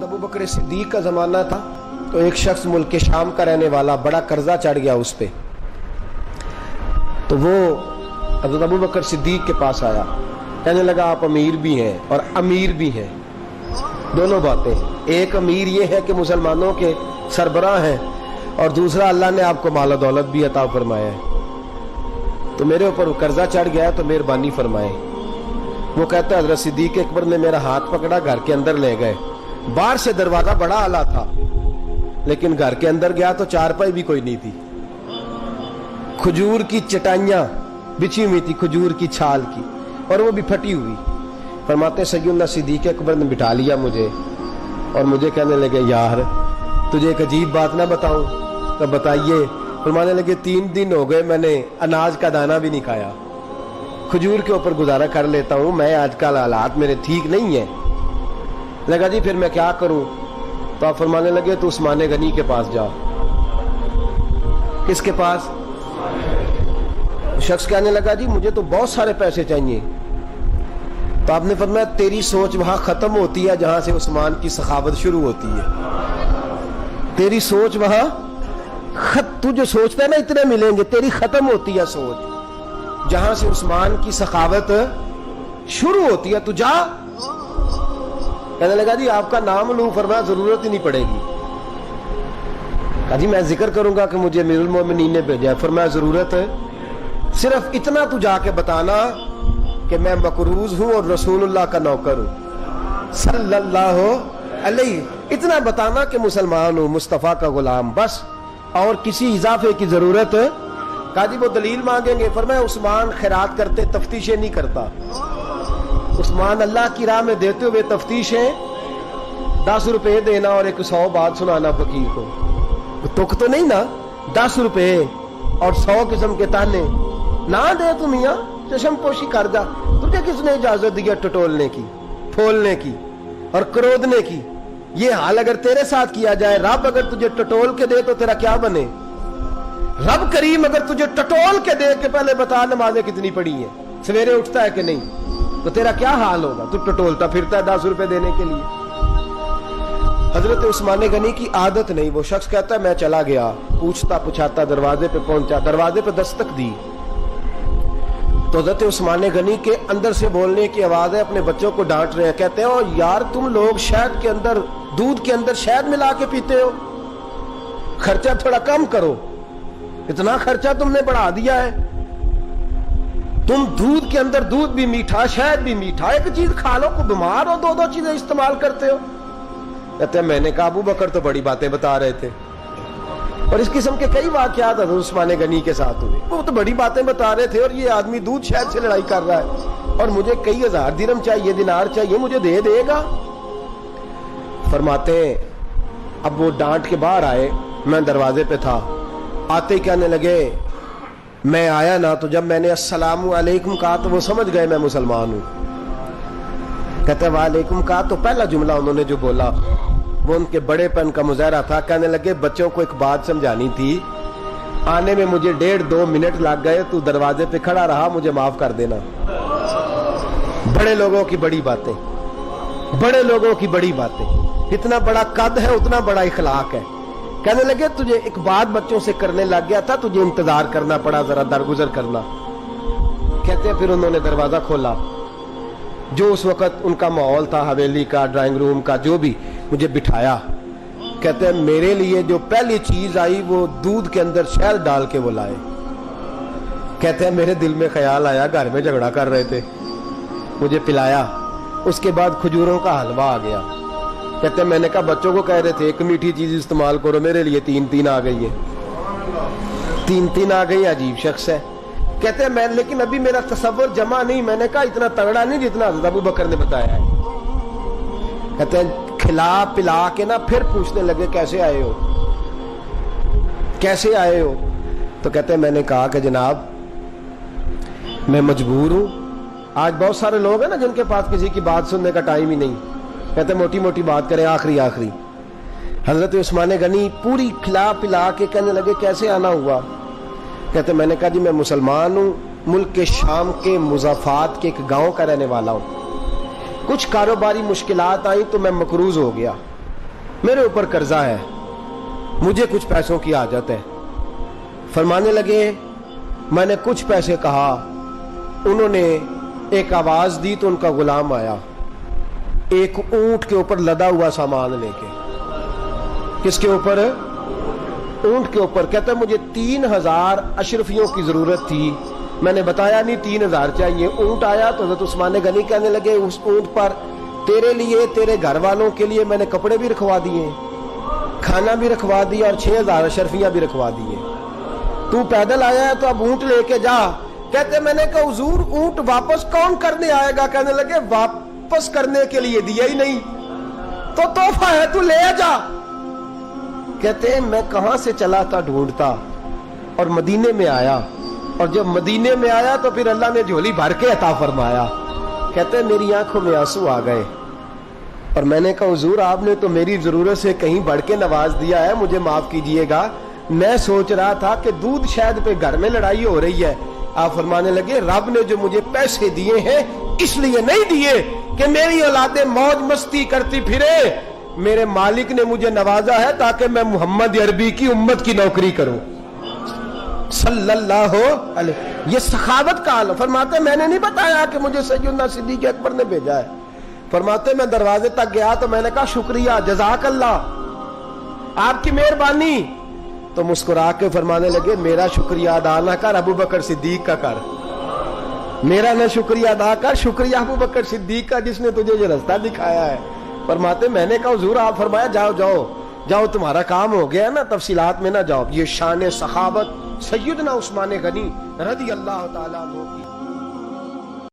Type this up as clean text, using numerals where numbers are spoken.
हज़रत अबू बकर सिद्दीक का ज़माना था तो एक शख्स मुल्क शाम का रहने वाला, बड़ा कर्जा चढ़ गया उस पे, तो वो हज़रत अबू बकर सिद्दीक के पास आया, कहने लगा आप अमीर भी हैं और अमीर भी हैं, दोनों बातें। एक अमीर ये है कि मुसलमानों के सरबराह हैं और दूसरा अल्लाह ने आपको माल दौलत भी अता फरमाया है, तो मेरे ऊपर कर्जा चढ़ गया है तो मेहरबानी फरमाए। वो कहता है हज़रत सिद्दीक अकबर ने मेरा हाथ पकड़ा, घर के अंदर ले गए। बाहर से दरवाजा बड़ा आला था लेकिन घर के अंदर गया तो चारपाई भी कोई नहीं थी, खजूर की चटाइयां बिछी हुई थी, खजूर की छाल की, और वो भी फटी हुई। फरमाते सैयदना सिद्दीक अकबर ने बिठा लिया मुझे और मुझे कहने लगे यार तुझे एक अजीब बात ना बताऊं? तो बताइए। फरमाने लगे 3 दिन हो गए मैंने अनाज का दाना भी नहीं खाया, खजूर के ऊपर गुजारा कर लेता हूं, मैं आजकल हालात मेरे ठीक नहीं है। लगा जी फिर मैं क्या करूं? तो आप फरमाने लगे तो उस्मान गनी के पास जा। किसके पास? शख्स कहने लगा जी मुझे तो बहुत सारे पैसे चाहिए। तो आपने फरमाया तेरी सोच वहां खत्म होती है जहां से उस्मान की सखावत शुरू होती है। तेरी सोच वहां तू जो सोचता है ना इतने मिलेंगे, तेरी खत्म होती है सोच जहां से उस्मान की सखावत शुरू होती है। तू जा। कहने लगा जी आपका नाम लूं? फरमाया जरूरत ही नहीं पड़ेगी। कहा जी मैं जिक्र करूंगा कि मुझे अमीरुल मोमिनीन ने भेजा है। फरमाया जरूरत है, सिर्फ इतना तू जाके बताना कि मैं मकरूज हूं और रसूलुल्लाह का नौकर हूं सल्लल्लाहु अलैहि, इतना बताना कि मुसलमान हूं, मुस्तफा का गुलाम, बस, और किसी इजाफे की जरूरत। कहा जी वो दलील मांगेंगे। फरमाया उस्मान खैरात करते तफ्तीशें नहीं करता, उस्मान अल्लाह की राह में देते हुए तफ्तीशें 10 रुपए देना और 100 बात सुनाना फकीर को, तुक तो नहीं ना, 10 रुपए और 100 किस्म के ताने ना दे तू मियां, चशम पोशी कर जा। तुझे किसने इजाजत दी टटोलने की, फोलने की और क्रोधने की? ये हाल अगर तेरे साथ किया जाए, रब अगर तुझे टटोल के दे तो तेरा क्या बने? रब करीम अगर तुझे टटोल के दे के पहले बता नमाजें कितनी पड़ी है, सवेरे उठता है कि नहीं, तो तेरा क्या हाल होगा? तू टटोलता फिरता है 10 रुपए देने के लिए। हजरत उस्मान गनी की आदत नहीं। वो शख्स कहता है मैं चला गया, पूछता पुछाता दरवाजे पे पहुंचा, दरवाजे पे दस्तक दी तो हजरत उस्मान गनी के अंदर से बोलने की आवाज है, अपने बच्चों को डांट रहे हैं। कहते हैं ओ यार तुम लोग शहद के अंदर, दूध के अंदर शहद मिला के पीते हो, खर्चा थोड़ा कम करो, इतना खर्चा तुमने बढ़ा दिया है। तुम दूध के अंदर दूध भी मीठा, शहद भी मीठा, एक चीज खा लो को बीमार हो, 2-2 चीजें इस्तेमाल करते हो। कहते हैं मैंने कहा अबू बकर तो बड़ी बातें बता रहे थे, और इस किस्म के कई वाकयात हज़रत उस्मान गनी के साथ हुए। वो तो बड़ी बातें बता रहे थे और ये आदमी दूध शहद से लड़ाई कर रहा है और मुझे कई हजार दिरहम चाहिए, दिनार चाहिए, मुझे दे देगा? फरमाते हैं अब वो डांट के बाहर आए, मैं दरवाजे पे था, आते ही कहने लगे मैं आया ना तो जब मैंने अस्सलामु अलैकुम कहा तो वो समझ गए मैं मुसलमान हूं। कहते वालेकुम कहा तो पहला जुमला उन्होंने जो बोला वो उनके बड़ेपन का मुजाहरा था। कहने लगे बच्चों को एक बात समझानी थी, आने में मुझे 1.5-2 मिनट लग गए, तू दरवाजे पे खड़ा रहा, मुझे माफ कर देना। बड़े लोगों की बड़ी बातें, बड़े लोगों की बड़ी बातें, इतना बड़ा कद है उतना बड़ा इखलाक है। कहने लगे तुझे एक बात बच्चों से करने लग गया था, तुझे इंतजार करना पड़ा, जरा दरगुजर करना। कहते हैं फिर उन्होंने दरवाजा खोला, जो उस वक्त उनका माहौल था हवेली का, ड्राइंग रूम का, जो भी, मुझे बिठाया। कहते हैं मेरे लिए जो पहली चीज आई वो दूध के अंदर शहद डाल के वो लाए। कहते हैं मेरे दिल में ख्याल आया घर में झगड़ा कर रहे थे, मुझे पिलाया, उसके बाद खजूरों का हलवा आ गया। कहते हैं मैंने कहा बच्चों को कह रहे थे एक मीठी चीज इस्तेमाल करो, मेरे लिए 3-3 आ गई है, 3-3 आ गई। अजीब शख्स है। कहते हैं मैं, लेकिन अभी मेरा तसव्वुर जमा नहीं। मैंने कहा इतना तगड़ा नहीं जितना हज़रत अबू बकर ने बताया है। कहते हैं खिला पिला के ना फिर पूछने लगे कैसे आए हो, कैसे आए हो? तो कहते हैं मैंने कहा कि जनाब मैं मजबूर हूं। आज बहुत सारे लोग हैं ना जिनके पास किसी की बात सुनने का टाइम ही नहीं। कहते मोटी मोटी बात करें, आखिरी आखिरी। हजरत उस्मान गनी पूरी खिला पिला के कहने लगे कैसे आना हुआ? कहते मैंने कहा जी मैं मुसलमान हूं, मुल्क के शाम के मुज़ाफात के एक गांव का रहने वाला हूं, कुछ कारोबारी मुश्किलात आई तो मैं मकरूज हो गया, میرے اوپر قرضہ ہے, مجھے کچھ پیسوں کی حاجت ہے. فرمانے لگے میں نے کچھ پیسے کہا, انہوں نے ایک آواز دی تو ان کا غلام آیا ایک اونٹ کے اوپر لدا ہوا سامان لے کے. کس کے اوپر؟ اونٹ کے اوپر. کہتا ہے مجھے 3000 اشرفیوں کی ضرورت تھی, میں نے بتایا نہیں 3000 چاہیے. اونٹ آیا تو حضرت عثمان غنی کہنے لگے اس اونٹ پر تیرے لیے تیرے گھر والوں کے لیے میں نے کپڑے بھی رکھوا دیے, کھانا بھی رکھوا دیا اور 6000 اشرفیاں بھی رکھوا دیے. تو پیدل آیا ہے تو اب اونٹ لے کے جا. کہتے میں نے کہا حضور اونٹ واپس کون کرنے آئے گا؟ کہنے لگے واپس کرنے کے لیے دیا ہی نہیں تو تحفہ ہے, تو لے جا. کہتے ہیں میں کہاں سے چلا تھا ڈھونڈتا اور مدینے میں آیا, اور جب مدینے میں آیا تو پھر اللہ نے جھولی بھر کے عطا فرمایا. کہتے ہیں میری آنکھوں میں آنسو آ گئے اور میں نے کہا حضور آپ نے تو میری ضرورت سے کہیں بڑھ کے نواز دیا ہے, مجھے معاف کیجئے گا. میں سوچ رہا تھا کہ دودھ شاید پہ گھر میں لڑائی ہو رہی ہے. آپ فرمانے لگے رب نے جو مجھے پیسے دیے ہیں اس لیے نہیں دیے کہ میری اولادیں موج مستی کرتی پھرے, میرے مالک نے مجھے نوازا ہے تاکہ میں محمد عربی کی امت کی نوکری کروں صلی اللہ علیہ. یہ سخاوت کا حال. فرماتے میں نے نہیں بتایا کہ مجھے سیدنا صدیق اکبر نے بھیجا ہے. فرماتے میں دروازے تک گیا تو میں نے کہا شکریہ جزاک اللہ, آپ کی مہربانی. تو مسکرا کے فرمانے لگے میرا شکریہ ادا نہ کر, ابو بکر صدیق کا کر. میرا نہ شکریہ ادا کر, شکریہ ابو بکر صدیق کا جس نے تجھے یہ رستہ دکھایا ہے. فرماتے میں نے کہا حضور آپ فرمایا جاؤ جاؤ جاؤ تمہارا کام ہو گیا نا, تفصیلات میں نہ جاؤ. یہ شان سخاوت سیدنا عثمان غنی رضی اللہ تعالیٰ عنہ کی.